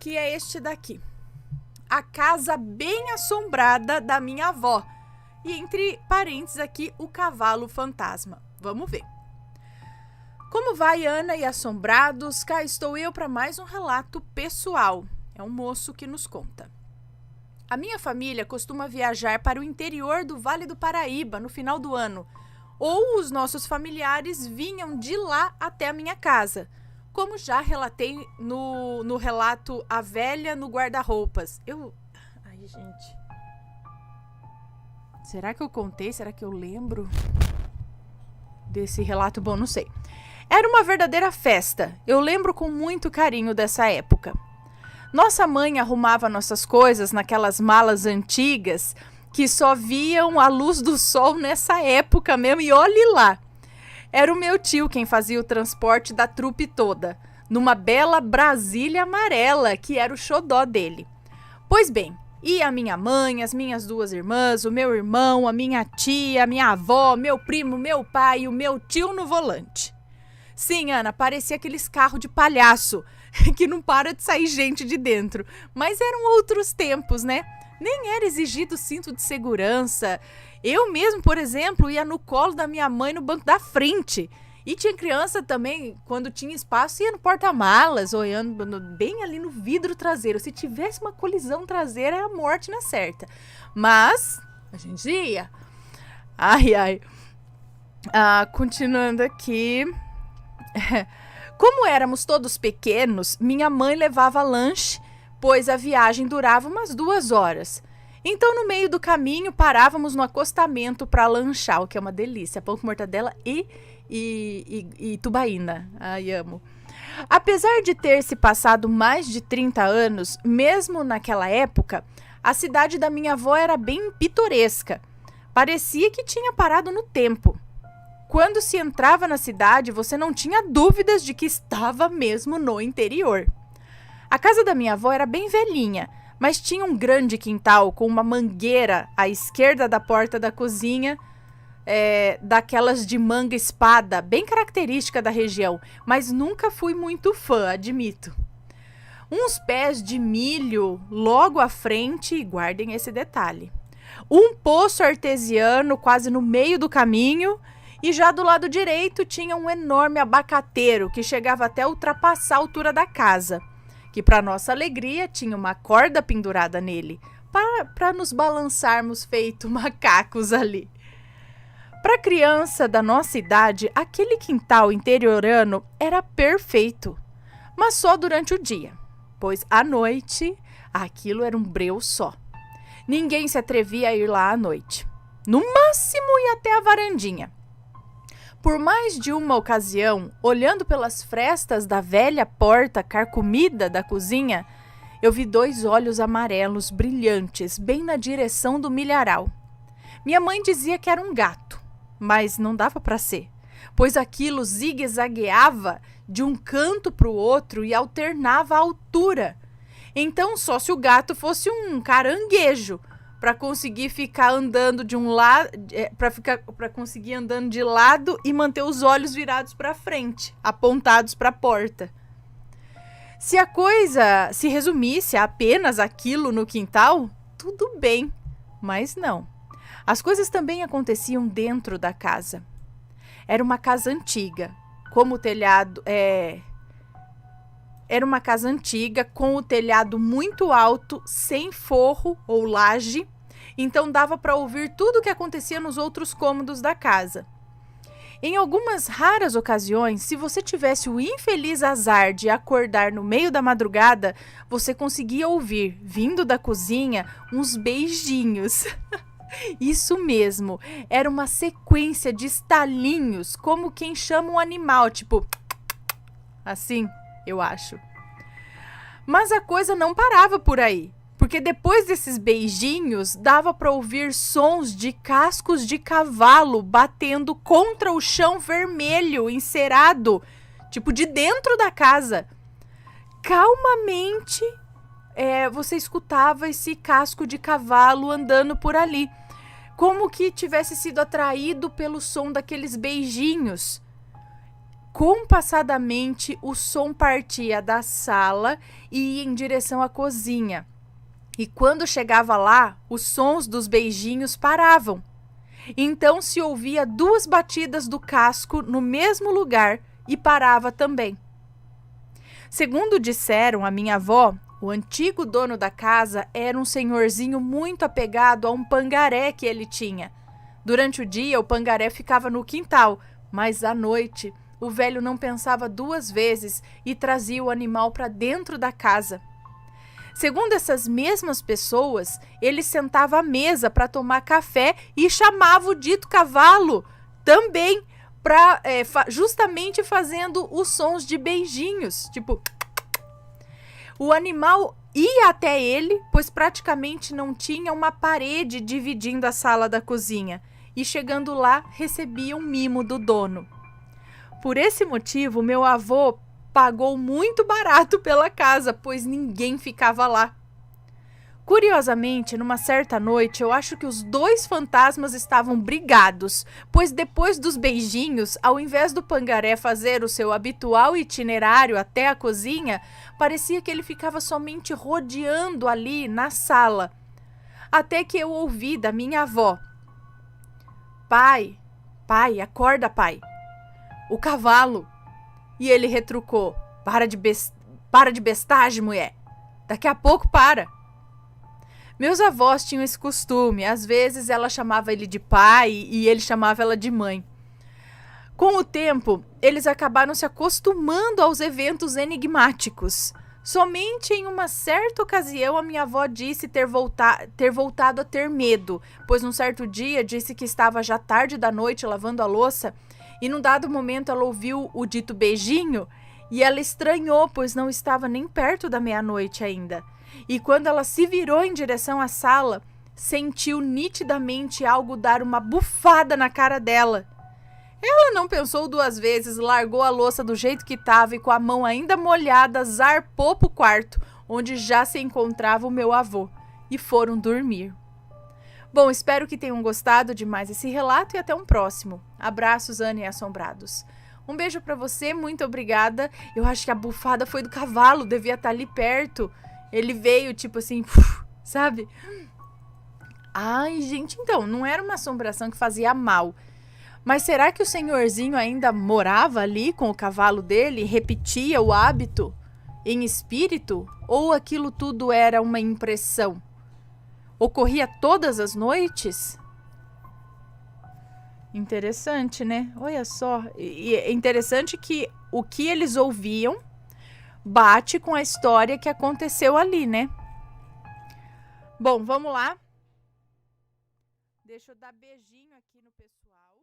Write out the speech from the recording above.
que é este daqui. A casa bem assombrada da minha avó. E entre parênteses aqui, o cavalo fantasma. Vamos ver. Como vai, Ana e assombrados? Cá estou eu para mais um relato pessoal. É um moço que nos conta. A minha família costuma viajar para o interior do Vale do Paraíba no final do ano. Ou os nossos familiares vinham de lá até a minha casa. Como já relatei no relato A Velha no Guarda-Roupas. Ai, gente. Será que eu contei? Será que eu lembro desse relato? Bom, não sei. Era uma verdadeira festa. Eu lembro com muito carinho dessa época. Nossa mãe arrumava nossas coisas naquelas malas antigas que só viam a luz do sol nessa época mesmo. E olhe lá. Era o meu tio quem fazia o transporte da trupe toda, numa bela Brasília amarela, que era o xodó dele. Pois bem, ia a minha mãe, as minhas duas irmãs, o meu irmão, a minha tia, a minha avó, meu primo, meu pai e o meu tio no volante. Sim, Ana, parecia aqueles carros de palhaço, que não para de sair gente de dentro. Mas eram outros tempos, né? Nem era exigido cinto de segurança. Eu mesmo, por exemplo, ia no colo da minha mãe no banco da frente. E tinha criança também, quando tinha espaço, ia no porta-malas, olhando bem ali no vidro traseiro. Se tivesse uma colisão traseira, era a morte na certa. Mas a gente ia. Ai. Continuando aqui. Como éramos todos pequenos, minha mãe levava lanche, pois a viagem durava umas 2 horas. Então, no meio do caminho, parávamos no acostamento para lanchar, o que é uma delícia. Pão com mortadela e tubaína. Ai, amo. Apesar de ter se passado mais de 30 anos, mesmo naquela época, a cidade da minha avó era bem pitoresca. Parecia que tinha parado no tempo. Quando se entrava na cidade, você não tinha dúvidas de que estava mesmo no interior. A casa da minha avó era bem velhinha, mas tinha um grande quintal com uma mangueira à esquerda da porta da cozinha, daquelas de manga-espada, bem característica da região, mas nunca fui muito fã, admito. Uns pés de milho logo à frente, e guardem esse detalhe. Um poço artesiano quase no meio do caminho. E já do lado direito tinha um enorme abacateiro que chegava até ultrapassar a altura da casa, que para nossa alegria tinha uma corda pendurada nele, para nos balançarmos feito macacos ali. Para criança da nossa idade, aquele quintal interiorano era perfeito, mas só durante o dia, pois à noite aquilo era um breu só. Ninguém se atrevia a ir lá à noite. No máximo ia até a varandinha. Por mais de uma ocasião, olhando pelas frestas da velha porta carcomida da cozinha, eu vi 2 olhos amarelos brilhantes bem na direção do milharal. Minha mãe dizia que era um gato, mas não dava para ser, pois aquilo zigue-zagueava de um canto para o outro e alternava a altura. Então, só se o gato fosse um caranguejo, para conseguir ficar andando de um lado, para conseguir andando de lado e manter os olhos virados para frente, apontados para a porta. Se a coisa se resumisse a apenas aquilo no quintal, tudo bem, mas não. As coisas também aconteciam dentro da casa. Era uma casa antiga, como o telhado Era uma casa antiga com o telhado muito alto, sem forro ou laje. Então dava para ouvir tudo o que acontecia nos outros cômodos da casa. Em algumas raras ocasiões, se você tivesse o infeliz azar de acordar no meio da madrugada, você conseguia ouvir, vindo da cozinha, uns beijinhos. Isso mesmo, era uma sequência de estalinhos, como quem chama um animal, tipo... assim, eu acho. Mas a coisa não parava por aí. Porque depois desses beijinhos, dava para ouvir sons de cascos de cavalo batendo contra o chão vermelho, encerado, tipo de dentro da casa. Calmamente, você escutava esse casco de cavalo andando por ali, como que tivesse sido atraído pelo som daqueles beijinhos. compassadamente o som partia da sala e ia em direção à cozinha. E quando chegava lá, os sons dos beijinhos paravam. Então se ouvia 2 batidas do casco no mesmo lugar e parava também. Segundo disseram a minha avó, o antigo dono da casa era um senhorzinho muito apegado a um pangaré que ele tinha. Durante o dia, o pangaré ficava no quintal, mas à noite, o velho não pensava 2 vezes e trazia o animal para dentro da casa. Segundo essas mesmas pessoas, ele sentava à mesa para tomar café e chamava o dito cavalo também, justamente fazendo os sons de beijinhos, tipo... O animal ia até ele, pois praticamente não tinha uma parede dividindo a sala da cozinha, e chegando lá, recebia um mimo do dono. Por esse motivo, meu avô pagou muito barato pela casa, pois ninguém ficava lá. Curiosamente, numa certa noite, eu acho que os 2 fantasmas estavam brigados, pois depois dos beijinhos, ao invés do pangaré fazer o seu habitual itinerário até a cozinha, parecia que ele ficava somente rodeando ali na sala. Até que eu ouvi da minha avó: Pai, acorda, pai. O cavalo. E ele retrucou: para de bestagem, mulher. Daqui a pouco para. Meus avós tinham esse costume. Às vezes ela chamava ele de pai e ele chamava ela de mãe. Com o tempo, eles acabaram se acostumando aos eventos enigmáticos. Somente em uma certa ocasião a minha avó disse ter voltado a ter medo, pois num certo dia disse que estava já tarde da noite lavando a louça e num dado momento ela ouviu o dito beijinho e ela estranhou, pois não estava nem perto da meia-noite ainda. E quando ela se virou em direção à sala, sentiu nitidamente algo dar uma bufada na cara dela. Ela não pensou 2 vezes, largou a louça do jeito que estava e com a mão ainda molhada zarpou para o quarto, onde já se encontrava o meu avô, e foram dormir. Bom, espero que tenham gostado de mais esse relato e até um próximo. Abraços, Ana e Assombrados. Um beijo para você, muito obrigada. Eu acho que a bufada foi do cavalo, devia estar ali perto. Ele veio tipo assim, sabe? Ai, gente, então, não era uma assombração que fazia mal. Mas será que o senhorzinho ainda morava ali com o cavalo dele e repetia o hábito em espírito? Ou aquilo tudo era uma impressão? Ocorria todas as noites? Interessante, né? Olha só. E é interessante que o que eles ouviam bate com a história que aconteceu ali, né? Bom, vamos lá. Deixa eu dar beijinho aqui no pessoal.